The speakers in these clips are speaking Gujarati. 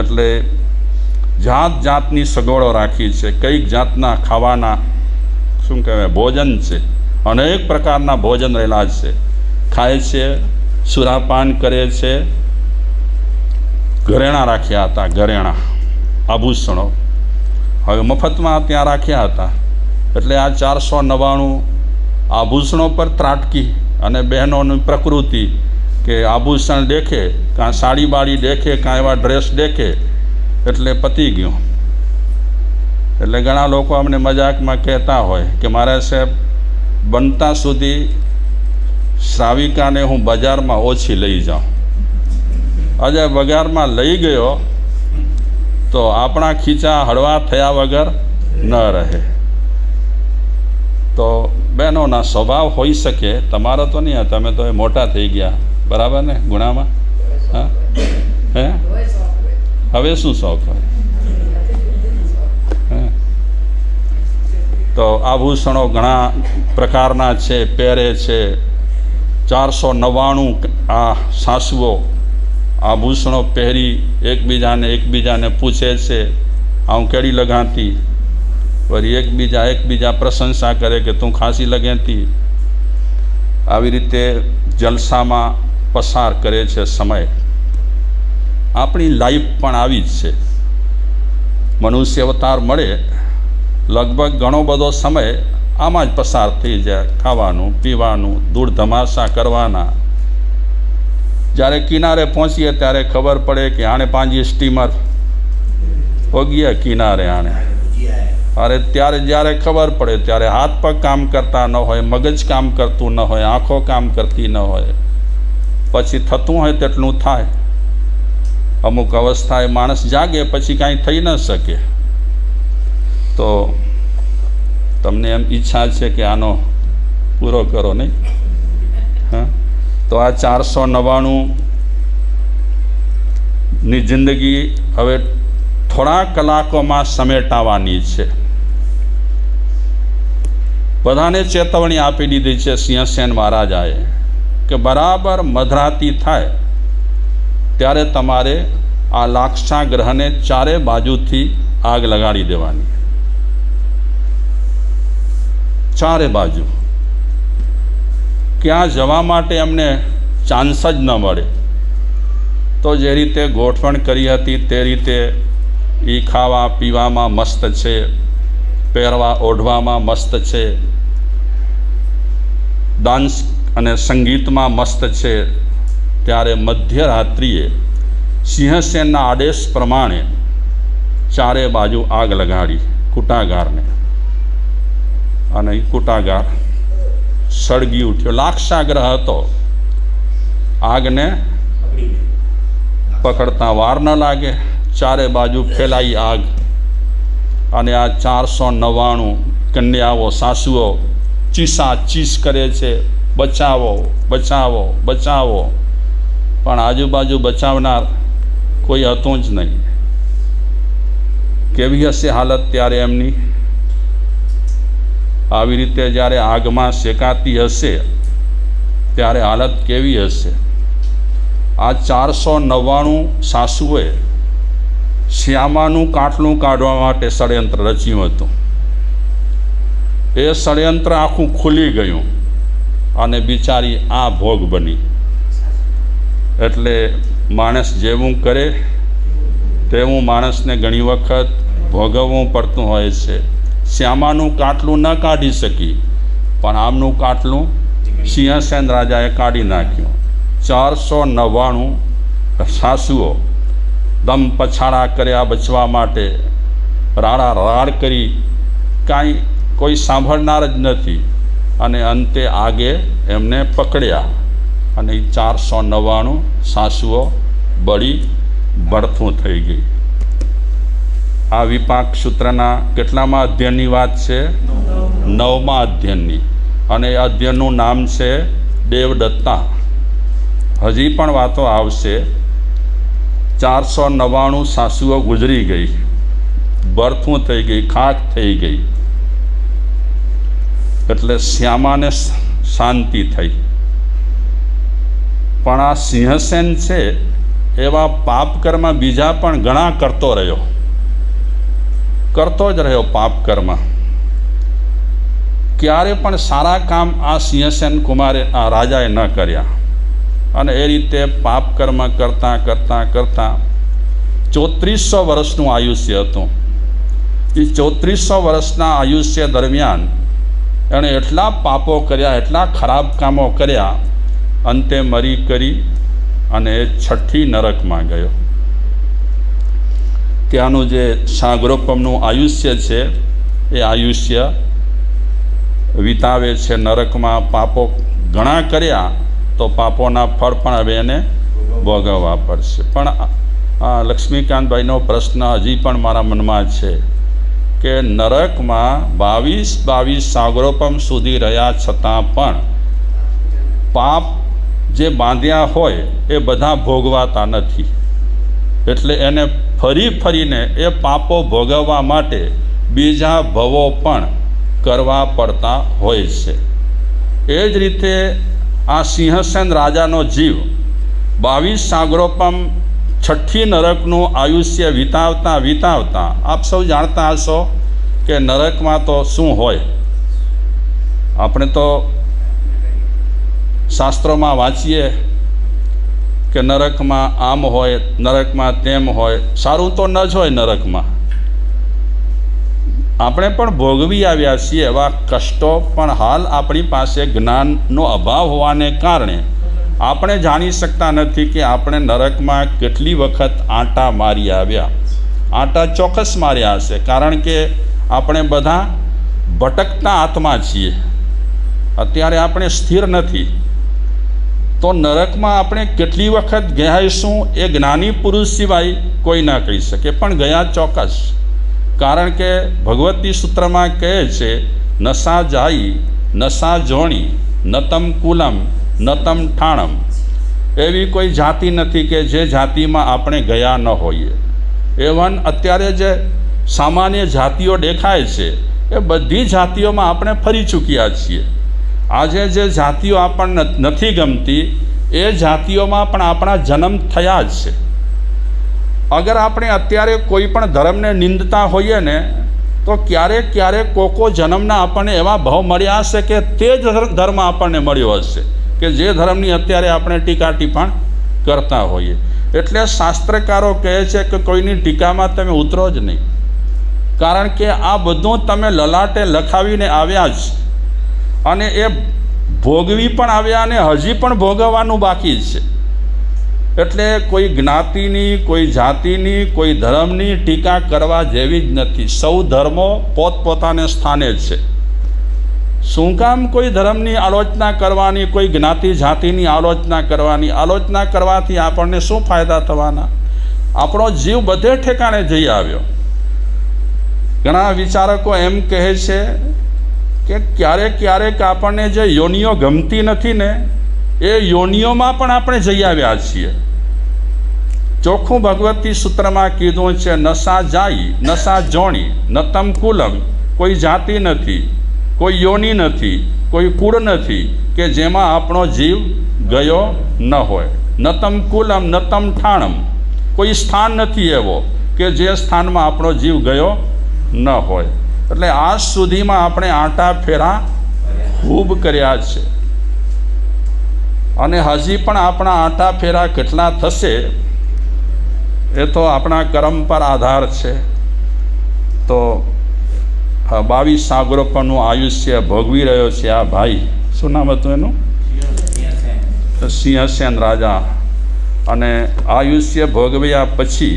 એટલે જાત જાતની સગવડો રાખી છે. કઈક જાતના ખાવાના શું કહેવાય ભોજન છે, અનેક પ્રકારના ભોજન રહેલા છે. ખાય છે, સુરાપાન કરે છે. ઘરેણાં રાખ્યા હતા, ઘરેણાં આભૂષણો હવે મફતમાં ત્યાં રાખ્યા હતા. એટલે આ 499 આભૂષણો પર ત્રાટકી અને બહેનોની પ્રકૃતિ કે આભૂષણ દેખે, કાં સાડી બાડી દેખે, કાં એવા ડ્રેસ દેખે એટલે પતી ગયું. એટલે ઘણા લોકો અમને મજાકમાં કહેતા હોય કે મારા સાહેબ બનતા સુધી શ્રાવિકાને હું બજારમાં ઓછી લઈ જાઉં. આજે બજારમાં લઈ ગયો તો આપણા ખીચા હળવા થયા વગર ન રહે. તો બહેનોના સ્વભાવ હોઈ શકે, તમારો તો નહીં. તમે તો એ મોટા થઈ ગયા, બરાબર ને ગુણામાં? હા, હે હવે શું શોખ હોય? તો આભૂષણો ઘણા પ્રકારના છે, પહેરે છે. 499 આ સાસુઓ આભૂષણો પહેરી એકબીજાને પૂછે છે આવું કેડી લગાતી. વળી એકબીજા પ્રશંસા કરે કે તું ખાસી લગેતી. આવી રીતે જલસામાં પસાર કરે છે સમય. આપણી લાઈફ પણ આવી જ છે. મનુષ્ય અવતાર મળે લગભગ ઘણો બધો સમય આમાં જ પસાર થઈ જાય. ખાવાનું, પીવાનું, દૂર ધમાસા કરવાના. જ્યારે કિનારે પહોંચીએ ત્યારે ખબર પડે કે આણે પાંજી સ્ટીમર પગીએ કિનારે આણે. અરે ત્યારે જ્યારે ખબર પડે ત્યારે હાથ પગ કામ કરતા ન હોય, મગજ કામ કરતું ન હોય, આંખો કામ કરતી ન હોય. પછી થતું હોય તેટલું થાય. અમુક અવસ્થાએ માણસ જાગે પછી કાંઈ થઈ ન શકે. તો તમને એમ ઈચ્છા છે કે આનો પૂરો કરો, નહીં? હા, તો આ 499ની જિંદગી હવે થોડા કલાકોમાં સમેટાવાની છે. બધાને ચેતવણી આપી દીધી છે સિંહસેન મહારાજાએ કે બરાબર મધરાતી થાય ત્યારે તમારે આ લાક્ષાગ્રહને ચારે બાજુથી આગ લગાડી દેવાની. ચારે બાજુ ક્યાં જવા માટે એમને ચાન્સ જ ન મળે. તો જે રીતે ગોઠવણ કરી હતી તે રીતે એ ખાવા પીવામાં મસ્ત છે, પહેરવા ઓઢવામાં મસ્ત છે, ડાન્સ અને સંગીતમાં મસ્ત છે. ત્યારે મધ્યરાત્રિએ સિંહસેનના આદેશ પ્રમાણે ચારે બાજુ આગ લગાડી કુટાગારને. અને એ કુટાગાર સળગી ઉઠ્યો. લાક્ષાગ્રહ હતો. આગને પકડતા વાર ન લાગે. ચારે બાજુ ફેલાઈ આગ. અને આ 499 કન્યાઓ, સાસુઓ ચીસા ચીસ કરે છે, બચાવો બચાવો બચાવો. પણ આજુબાજુ બચાવનાર કોઈ હતું જ નહીં. કેવી હશે હાલત ત્યારે એમની? આવી રીતે જ્યારે આગમાં શેકાતી હશે ત્યારે હાલત કેવી હશે? આ 499 સાસુએ શ્યામાનું કાટલું કાઢવા માટે ષડયંત્ર રચ્યું હતું. એ ષડયંત્ર આખું ખુલી ગયું અને બિચારી આ ભોગ બની. એટલે માણસ જેવું કરે તેવું માણસને ઘણી વખત ભોગવવું પડતું હોય છે. શ્યામાનું કાટલું ન કાઢી શકી, પણ આમનું કાટલું સિંહસેન રાજાએ કાઢી નાખ્યું. 499 સાસુઓ દમ પછાડા કર્યા બચવા માટે, રાડા રાડ કરી, કાંઈ કોઈ સાંભળનાર જ નથી. અને અંતે આગે એમને પકડ્યા અને 499 સાસુઓ બળી બળથું થઈ ગઈ. આ વિપાક સૂત્રના કેટલામાં અધ્યયનની વાત છે? 9મા અધ્યયનની. અને એ અધ્યયનનું નામ છે દેવદત્તા. હજી પણ વાતો આવશે. 499 સાસુઓ ગુજરી ગઈ, બળથું થઈ ગઈ, ખાક થઈ ગઈ. એટલે શ્યામાને શાંતિ થઈ. પણ આ સિંહસેન છે એવા પાપ કર્મ બીજા પણ ઘણા કરતો જ રહ્યો પાપ કર્મ. ક્યારે પણ સારા કામ આ સિંહસેન કુમારે આ રાજાએ ન કર્યા. અને એ રીતે પાપ કર્મ કરતાં 3400 વર્ષનું આયુષ્ય હતું. એ 3400 વર્ષના આયુષ્ય દરમિયાન એણે એટલા પાપો કર્યા, એટલા ખરાબ કામો કર્યા, અંતે મરી કરી અને એ 6ઠી નરકમાં ગયો. ત્યાંનું જે સાગરોપમનું આયુષ્ય છે એ આયુષ્ય વિતાવે છે નરકમાં. પાપો ઘણા કર્યા તો પાપોના ફળ પણ હવે એને ભોગવવા પડશે. પણ લક્ષ્મીકાંતભાઈનો પ્રશ્ન હજી પણ મારા મનમાં છે કે નરકમાં 22 સાગરોપમ સુધી રહ્યા છતાં પણ પાપ જે બાંધ્યા હોય એ બધા ભોગવાતા નથી. એટલે એને ફરીને એ પાપો ભોગવવા માટે બીજા ભવો પણ કરવા પડતા હોય છે. એ જ રીતે આ સિંહસેન રાજાનો જીવ 22 સાગરોપમ 6ઠી નરકનું આયુષ્ય વિતાવતા આપ સૌ જાણતા હશો કે નરકમાં તો શું હોય. આપણે તો શાસ્ત્રોમાં વાંચીએ કે નરકમાં આમ હોય, નરકમાં તેમ હોય. સારું તો ન જ હોય નરકમાં. આપણે પણ ભોગવી આવ્યા છીએ એવા કષ્ટો, પણ હાલ આપણી પાસે જ્ઞાનનો અભાવ હોવાને કારણે આપણે જાણી શકતા નથી કે આપણે નરકમાં કેટલી વખત આંટા મારી આવ્યા. આંટા ચોક્કસ માર્યા હશે, કારણ કે આપણે બધા ભટકતા આત્મા છીએ. અત્યારે આપણે સ્થિર નથી. તો નરકમાં આપણે કેટલી વખત ગયા હશું એ જ્ઞાની પુરુષ સિવાય કોઈ ના કહી શકે, પણ ગયા ચોક્કસ. કારણ કે ભગવતી સૂત્રમાં કહે છે, નશા જાઈ નશા જોણી નતમ કુલમ નતમ ઠાણમ. એવી કોઈ જાતિ નથી કે જે જાતિમાં આપણે ગયા ન હોઈએ. એવન અત્યારે જે સામાન્ય જાતિઓ દેખાય છે એ બધી જાતિઓમાં આપણે ફરી ચૂક્યા છીએ. આજે જે જાતિઓ આપણને નથી ગમતી એ જાતિઓમાં પણ આપણા જન્મ થયા જ છે. અગર આપણે અત્યારે કોઈ પણ ધર્મને નિંદતા હોઈએ ને તો ક્યારેક કોકો જન્મના આપણને એવા ભાવ મળ્યા હશે કે તે જ ધર્મ આપણને મળ્યો હશે કે જે ધર્મની અત્યારે આપણે ટીકા ટિપ્પણ કરતા હોઈએ. એટલે શાસ્ત્રકારો કહે છે કે કોઈની ટીકામાં તમે ઉતરો જ નહીં, કારણ કે આ બધું તમે લલાટે લખાવીને આવ્યા જ અને એ ભોગવી પણ આવ્યા અને હજી પણ ભોગવવાનું બાકી જ છે. એટલે કોઈ જ્ઞાતિની, કોઈ જાતિની, કોઈ ધર્મની ટીકા કરવા જેવી જ નથી. સૌ ધર્મો પોતપોતાને સ્થાને જ છે. શું કામ કોઈ ધર્મની આલોચના કરવાની, કોઈ જ્ઞાતિ જાતિની આલોચના કરવાની? આલોચના કરવાથી આપણને શું ફાયદા થવાના? આપણો જીવ બધે ઠેકાણે જઈ આવ્યો. ઘણા વિચારકો એમ કહે છે કે ક્યારેક આપણને જે યોનિઓ ગમતી નથી ને એ યોનિઓમાં પણ આપણે જઈ આવ્યા છીએ. ચોખ્ખું ભગવતી સૂત્રમાં કીધું છે, નશા જાઈ નશા જોણી નતમ કુલમ. કોઈ જાતિ નથી, કોઈ યોનિ નથી, કોઈ કુળ નથી કે જેમાં આપણો જીવ ગયો ન હોય. નતમ કુલમ નતમ ઠાણમ. કોઈ સ્થાન નથી એવો કે જે સ્થાનમાં આપણો જીવ ગયો ન હોય. એટલે આજ સુધીમાં આપણે આંટા ફેરા ખૂબ કર્યા છે અને હજી પણ આપણા આંટા ફેરા કેટલા થશે એ તો આપણા કર્મ પર આધાર છે. તો 22 સાગરોપમનું આયુષ્ય ભોગવી રહ્યો છે આ ભાઈ. શું નામ હતું એનું? સિંહસેન રાજા. અને આયુષ્ય ભોગવ્યા પછી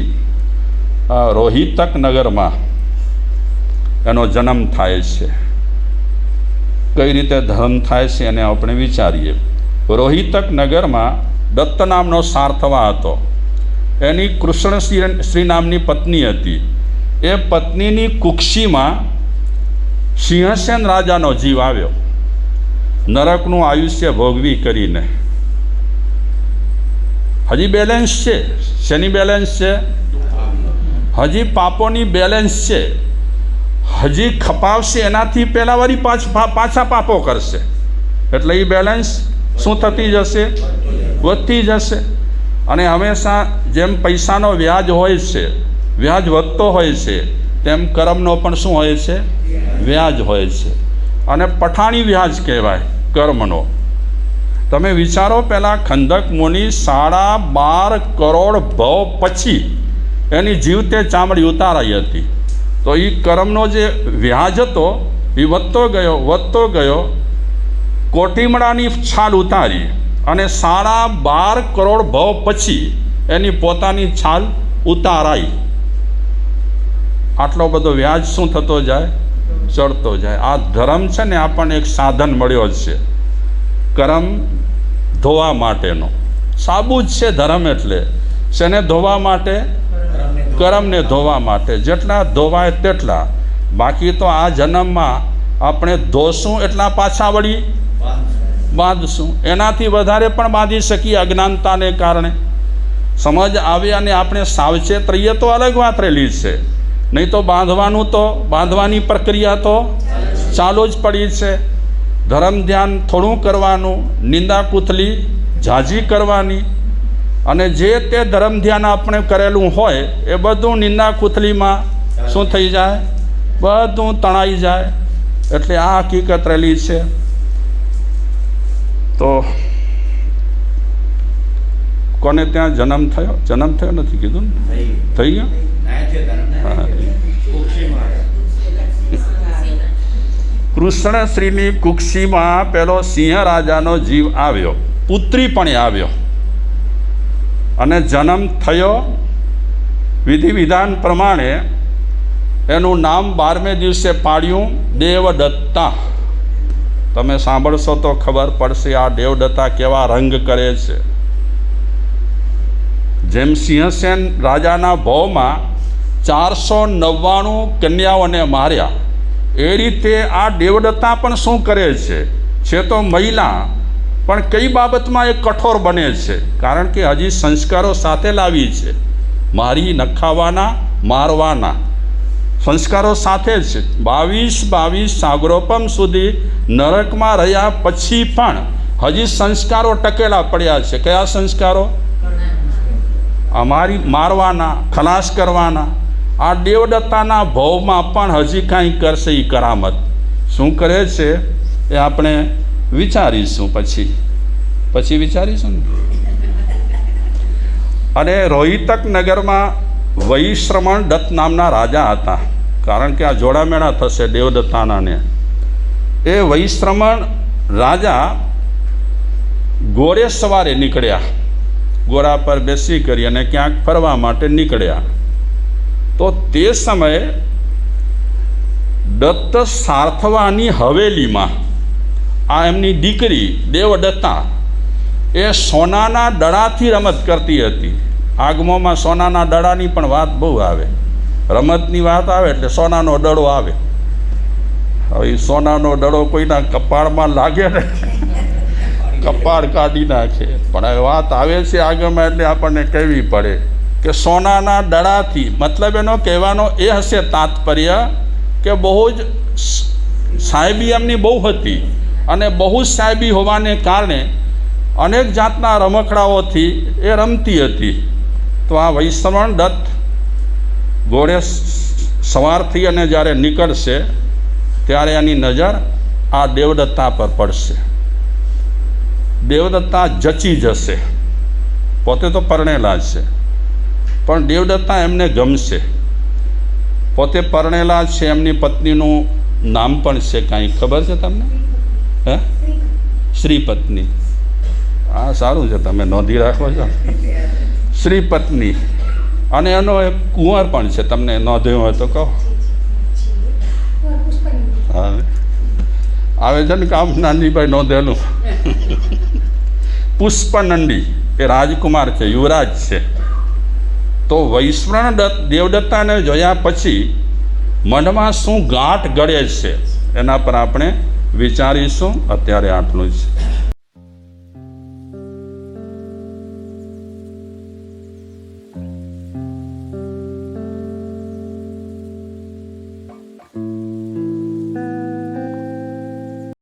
રોહિતક નગરમાં એનો જન્મ થાય છે. કઈ રીતે ધર્મ થાય છે એને આપણે વિચારીએ. રોહિતક નગરમાં દત્ત નામનો સાર્થવા હતો. એની કૃષ્ણ શ્રી નામની પત્ની હતી. એ પત્નીની કુક્ષીમાં સિંહસેન રાજાનો જીવ આવ્યો, નરકનું આયુષ્ય ભોગવી કરીને. હજી બેલેન્સ છે. શેની બેલેન્સ છે? હજી પાપોની બેલેન્સ છે. હજી ખપાવશે એનાથી પહેલાં વળી પાછા પાપો કરશે. એટલે એ બેલેન્સ શું થતી જશે? વધતી જશે. અને હંમેશા જેમ પૈસાનો વ્યાજ હોય છે, વ્યાજ વધતો હોય છે, તેમ કર્મનો પણ શું હોય છે? વ્યાજ હોય છે. અને પઠાણી વ્યાજ કહેવાય કર્મનો. તમે વિચારો, પહેલાં ખંદક મુનિ 12.5 કરોડ ભવ પછી એની જીવતે ચામડી ઉતારાઈ હતી. તો એ કર્મનો જે વ્યાજ હતો એ વધતો ગયો. કોટીમડાની છાલ ઉતારી અને 12.5 કરોડ ભવ પછી એની પોતાની છાલ ઉતારાઈ. આટલો બધો વ્યાજ શું થતો જાય? ચડતો જાય. આ ધર્મ છે ને, આપણને એક સાધન મળ્યો છે કર્મ ધોવા માટેનો. સાબુ જ છે ધર્મ એટલે. શેને ધોવા માટે? કર્મને ધોવા માટે. જેટલા ધોવાય તેટલા. બાકી તો આ જન્મમાં આપણે ધોશું એટલા પાછા વળી બાંધશું. એનાથી વધારે પણ બાંધી શકીએ અજ્ઞાનતાને કારણે. સમજ આવે અને આપણે સાવચેત રહીએ તો અલગ વાત રહેલી છે. નહીં તો બાંધવાની પ્રક્રિયા તો ચાલુ જ પડી છે. ધર્મ ધ્યાન થોડું કરવાનું, નિંદા કુથલી ઝાઝી કરવાની. અને જે તે ધર્મ ધ્યાન આપણે કરેલું હોય એ બધું નિંદા કુથલીમાં શું થઈ જાય? બધું તણાઈ જાય. એટલે આ હકીકત રહેલી છે. તો કોને ત્યાં જન્મ થયો નથી કીધું ને? થઈ ગયો. કૃષ્ણશ્રીની કુક્ષીમાં પેલો સિંહ રાજાનો જીવ આવ્યો, પુત્રી પણ આવ્યો અને જન્મ થયો. વિધિ વિધાન પ્રમાણે એનું નામ 12મે દિવસે પાડ્યું દેવદત્તા. તમે સાંભળશો તો ખબર પડશે આ દેવદત્તા કેવા રંગ કરે છે. જેમ સિંહસેન રાજાના ભવમાં 499 કન્યાઓને માર્યા, એ રીતે આ દેવદત્તા પણ શું કરે છે તો મહિલા પણ કઈ બાબતમાં એ કઠોર બને છે? કારણ કે હજી સંસ્કારો સાથે લાવી છે. મારી નખાવાના, મારવાના સંસ્કારો સાથે છે. 22 સાગરોપમ સુધી નરકમાં રહ્યા પછી પણ હજી સંસ્કારો ટકેલા પડ્યા છે. કયા સંસ્કારો? અમારી મારવાના, ખલાસ કરવાના. આ દેવદત્તાના ભવમાં પણ હજી કાંઈ કરશે એ કરામત. શું કરે છે એ આપણે વિચારીશું, પછી વિચારીશું ને. અને રોહિતક નગરમાં વૈશ્રમણ દત્ત નામના રાજા હતા. કારણ કે આ જોડામેળા થશે દેવદત્તાનાને. એ વૈશ્રમણ રાજા ઘોડે સવારે નીકળ્યા. ઘોડા પર બેસી કરી અને ક્યાંક ફરવા માટે નીકળ્યા. તો તે સમયે દત્ત સાર્થવાની હવેલીમાં આ એમની દીકરી દેવદત્તા એ સોનાના દડાથી રમત કરતી હતી. આગમોમાં સોનાના દડાની પણ વાત બહુ આવે. રમતની વાત આવે એટલે સોનાનો દડો આવે. હવે સોનાનો દડો કોઈના કપાળમાં લાગે ને કપાળ કાઢી નાખે. પણ હવે વાત આવે છે આગળમાં એટલે આપણને કહેવી પડે કે સોનાના દડાથી, મતલબ એનો કહેવાનો એ હશે તાત્પર્ય કે બહુ જ સાહેબી એમની બહુ હતી અને બહુ સાહેબી હોવાને કારણે અનેક જાતના રમકડાઓથી એ રમતી હતી. તો આ વૈશ્રવણ દત્ત ઘોડે સવાર થઈ અને જ્યારે નીકળશે ત્યારે એની નજર આ દેવદત્તા પર પડશે. દેવદત્તા જચી જશે. પોતે તો પરણેલા છે પણ દેવદત્તા એમને ગમશે. પોતે પરણેલા છે, એમની પત્નીનું નામ પણ છે, કાંઈ ખબર છે તમને? હે? શ્રીપત્ની. હા, સારું છે, તમે નોંધી રાખો છો. શ્રીપત્ની. અને એનો એક કુંવર પણ છે, તમને નોંધ્યું હોય તો કહો. હા, આવે છે ને કામ નાનજીભાઈ નોંધેલું. પુષ્પનંદી એ રાજકુમાર છે, યુવરાજ છે. તો વૈશ્રવણ દેવદત્તાને જોયા પછી મનમાં શું ગાંઠ ગળે છે એના પર આપણે વિચારીશું. અત્યારે આટલું જ.